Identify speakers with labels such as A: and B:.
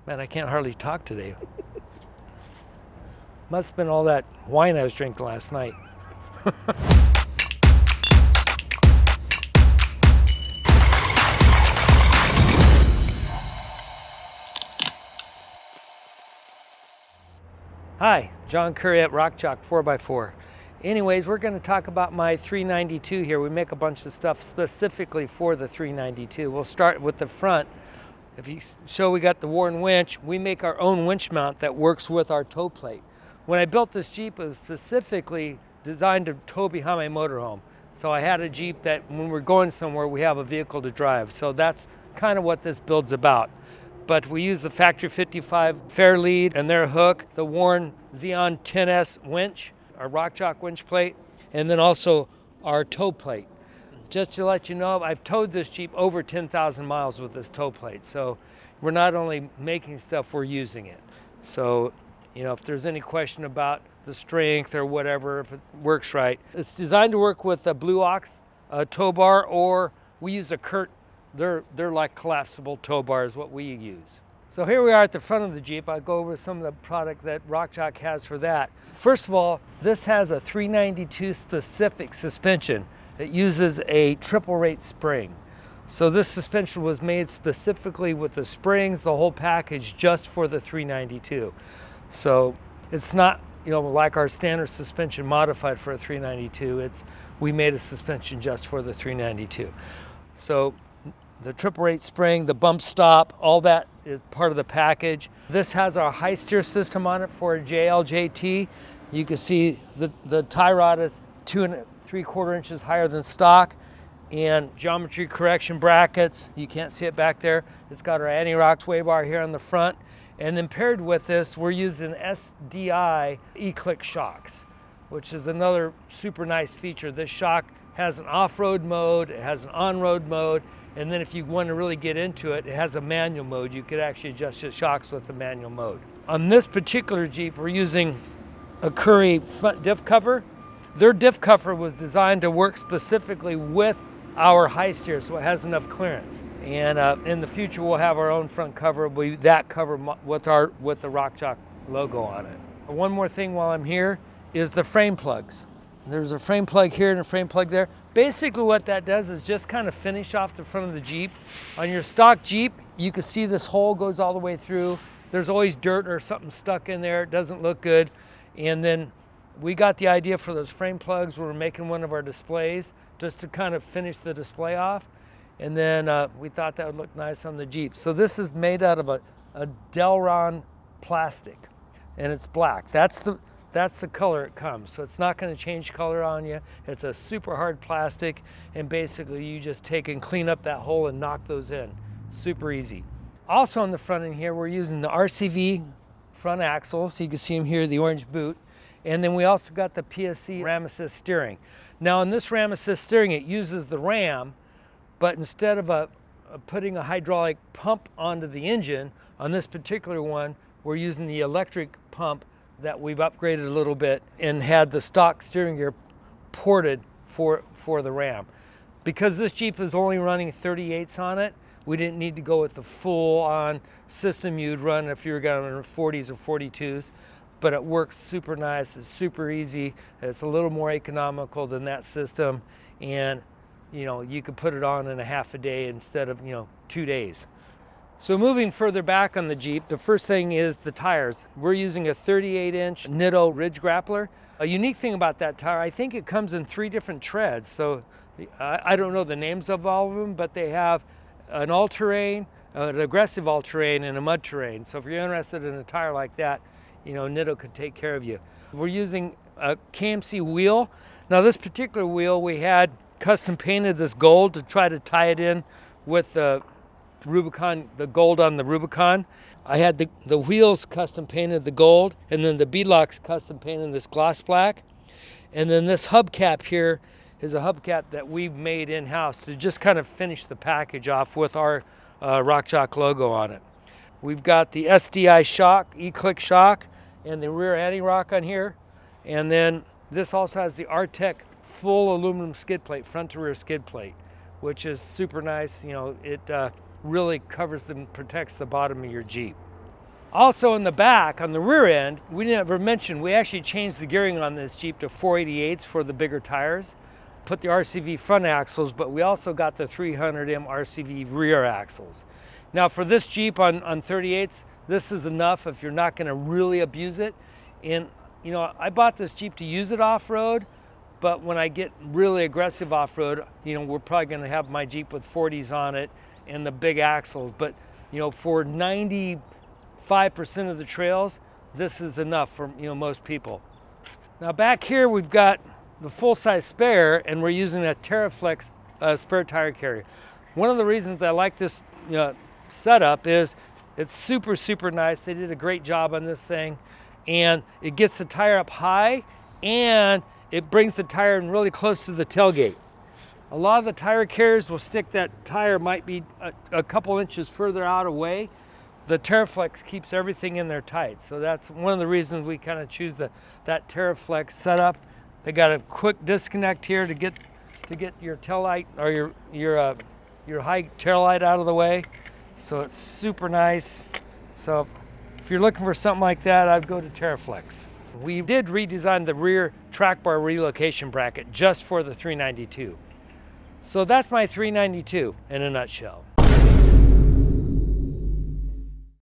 A: Man, I can't hardly talk today. Must have been all that wine I was drinking last night. Hi, John Currie at RockJock 4x4. Anyways, we're going to talk about my 392 here. We make a bunch of stuff specifically for the 392. We'll start with the front. If you show, we got the Warren winch. We make our own winch mount that works with our tow plate. When I built this Jeep, it was specifically designed to tow behind my motorhome. So I had a Jeep that when we're going somewhere, we have a vehicle to drive. So that's kind of what this build's about. But we use the Factory 55 fair lead and their hook, the Warren Xeon 10S winch, our RockJock winch plate, and then also our tow plate. Just to let you know, I've towed this Jeep over 10,000 miles with this tow plate. So we're not only making stuff, we're using it. So, you know, if there's any question about the strength or whatever, if it works right. It's designed to work with a Blue Ox tow bar, or we use a Curt. They're like collapsible tow bars, what we use. So here we are at the front of the Jeep. I'll go over some of the product that RockJock has for that. First of all, this has a 392 specific suspension. It uses a triple rate spring. So this suspension was made specifically with the springs, the whole package, just for the 392. So it's not, you know, like our standard suspension modified for a 392. We made a suspension just for the 392. So the triple rate spring, the bump stop, all that is part of the package. This has our high steer system on it for a JLJT. You can see the tie rod is 2 3/4 inches higher than stock, and geometry correction brackets. You can't see it back there. It's got our anti-rock sway bar here on the front. And then paired with this, we're using SDI E-Click shocks, which is another super nice feature. This shock has an off-road mode, it has an on-road mode, and then if you want to really get into it, it has a manual mode. You could actually adjust your shocks with the manual mode. On this particular Jeep, we're using a Currie front diff cover. Their diff cover was designed to work specifically with our high steer, so it has enough clearance. And in the future, we'll have our own front cover. That cover with the RockJock logo on it. One more thing while I'm here is the frame plugs. There's a frame plug here and a frame plug there. Basically what that does is just kind of finish off the front of the Jeep. On your stock Jeep, you can see this hole goes all the way through. There's always dirt or something stuck in there. It doesn't look good. And then we got the idea for those frame plugs when we were making one of our displays, just to kind of finish the display off. And then we thought that would look nice on the Jeep. So this is made out of a Delron plastic, and it's black. That's the color it comes. So it's not going to change color on you. It's a super hard plastic, and basically you just take and clean up that hole and knock those in. Super easy. Also on the front end here, we're using the RCV front axle, so you can see them here, the orange boot. And then we also got the PSC ram assist steering. Now in this ram assist steering, it uses the ram, but instead of putting a hydraulic pump onto the engine, on this particular one, we're using the electric pump that we've upgraded a little bit and had the stock steering gear ported for the ram. Because this Jeep is only running 38s on it, we didn't need to go with the full-on system you'd run if you were going 40s or 42s. But it works super nice, it's super easy, it's a little more economical than that system, and you know, you could put it on in a half a day instead of, 2 days. So moving further back on the Jeep, the first thing is the tires. We're using a 38-inch Nitto Ridge Grappler. A unique thing about that tire, I think it comes in 3 different treads. So I don't know the names of all of them, but they have an all-terrain, an aggressive all-terrain, and a mud-terrain. So if you're interested in a tire like that, Nitto could take care of you. We're using a KMC wheel. Now this particular wheel, we had custom painted this gold to try to tie it in with the Rubicon, the gold on the Rubicon. I had the wheels custom painted the gold, and then the beadlocks custom painted this gloss black. And then this hubcap here is a hubcap that we've made in-house to just kind of finish the package off with our RockJock logo on it. We've got the SDI shock, E-Click shock, and the rear anti-rock on here. And then this also has the Artec full aluminum skid plate, front to rear skid plate, which is super nice. It really covers and protects the bottom of your Jeep. Also in the back, on the rear end, we never mentioned, we actually changed the gearing on this Jeep to 488s for the bigger tires. Put the RCV front axles, but we also got the 300M RCV rear axles. Now for this Jeep on 38s, this is enough if you're not going to really abuse it. And you know, I bought this Jeep to use it off-road, but when I get really aggressive off-road, you know, we're probably going to have my Jeep with 40s on it and the big axles. But you know, for 95% of the trails, this is enough for, you know, most people. Now back here we've got the full-size spare, and we're using a TerraFlex spare tire carrier. One of the reasons I like this setup is it's super nice. They did a great job on this thing, and it gets the tire up high, and it brings the tire in really close to the tailgate. A lot of the tire carriers will stick that tire might be a couple inches further out away. The TerraFlex keeps everything in there tight, so that's one of the reasons we kind of choose that TerraFlex setup. They got a quick disconnect here to get your tail light or your high tail light out of the way. So it's super nice. So if you're looking for something like that, I'd go to TerraFlex. We did redesign the rear track bar relocation bracket just for the 392. So that's my 392 in a nutshell.